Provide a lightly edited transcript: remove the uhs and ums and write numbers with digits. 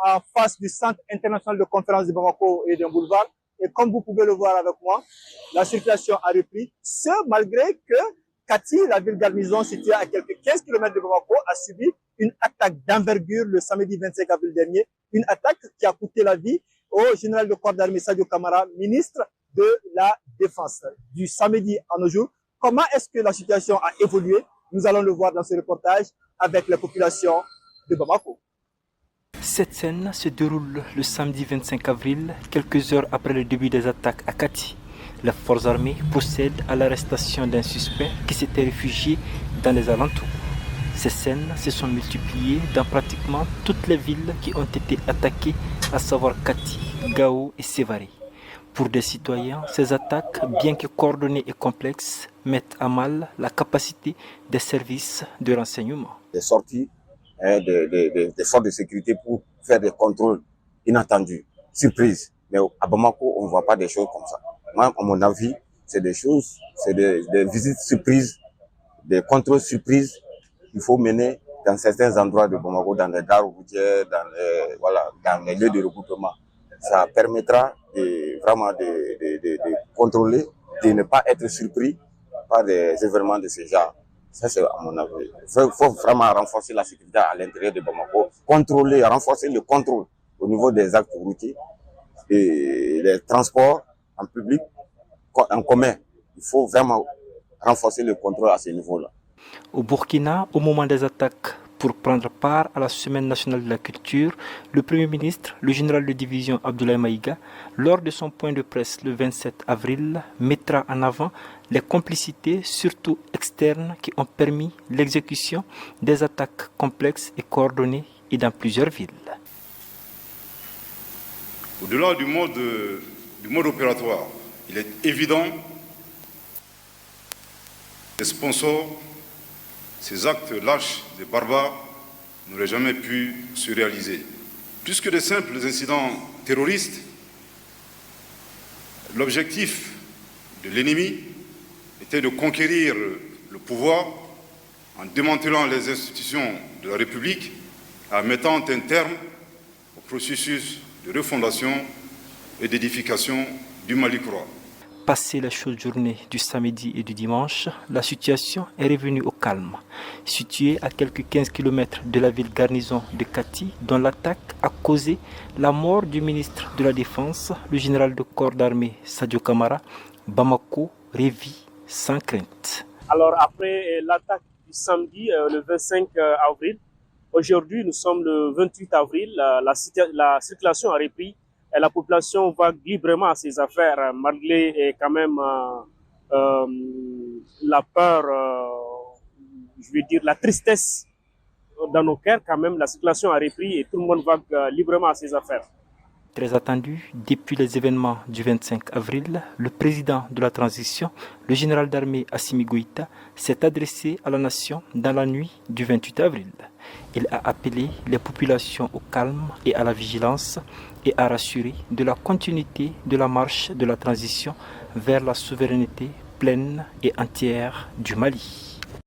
en face du Centre international de conférence de Bamako et d'un boulevard. Et comme vous pouvez le voir avec moi, la circulation a repris, ce malgré que Kati, la ville garnison située à quelques 15 km de Bamako, a subi une attaque d'envergure le samedi 25 avril dernier. Une attaque qui a coûté la vie au général de corps d'armée Sadio Kamara, ministre de la Défense. Du samedi à nos jours, comment est-ce que la situation a évolué? Nous allons le voir dans ce reportage avec la population de Bamako. Cette scène se déroule le samedi 25 avril, quelques heures après le début des attaques à Kati. Les forces armées procèdent à l'arrestation d'un suspect qui s'était réfugié dans les alentours. Ces scènes se sont multipliées dans pratiquement toutes les villes qui ont été attaquées, à savoir Kati, Gao et Sévaré. Pour des citoyens, ces attaques, bien que coordonnées et complexes, mettent à mal la capacité des services de renseignement. Des sorties des forces de sécurité pour faire des contrôles inattendus, surprises. Mais à Bamako, on ne voit pas des choses comme ça. Moi, à mon avis, c'est des choses, c'est des visites surprises, des contrôles surprises qu'il faut mener dans certains endroits de Bamako, dans les gares routières, dans les lieux de regroupement. Ça permettra vraiment de contrôler, de ne pas être surpris par des événements de ce genre. Ça, c'est à mon avis. Il faut vraiment renforcer la sécurité à l'intérieur de Bamako, renforcer le contrôle au niveau des actes routiers et les transports en public, en commun. Il faut vraiment renforcer le contrôle à ce niveau-là. Au Burkina, au moment des attaques, pour prendre part à la Semaine nationale de la culture, le Premier ministre, le général de division Abdoulaye Maïga, lors de son point de presse le 27 avril, mettra en avant les complicités, surtout externes, qui ont permis l'exécution des attaques complexes et coordonnées et dans plusieurs villes. Au-delà du mode opératoire, il est évident que les sponsors, ces actes lâches des barbares, n'auraient jamais pu se réaliser. Plus que de simples incidents terroristes, l'objectif de l'ennemi était de conquérir le pouvoir en démantelant les institutions de la République, en mettant un terme au processus de refondation et d'édification du Mali croix. Passé la chaude journée du samedi et du dimanche, la situation est revenue au calme. Située à quelques 15 km de la ville garnison de Kati, dont l'attaque a causé la mort du ministre de la Défense, le général de corps d'armée Sadio Kamara, Bamako revit sans crainte. Alors après l'attaque du samedi, le 25 avril, aujourd'hui nous sommes le 28 avril, la circulation a repris. Et la population va librement à ses affaires, malgré quand même la peur, je veux dire la tristesse dans nos cœurs. Quand même, la circulation a repris et tout le monde va librement à ses affaires. Très attendu, depuis les événements du 25 avril, le président de la transition, le général d'armée Assimi Goïta, s'est adressé à la nation dans la nuit du 28 avril. Il a appelé les populations au calme et à la vigilance et a rassuré de la continuité de la marche de la transition vers la souveraineté pleine et entière du Mali.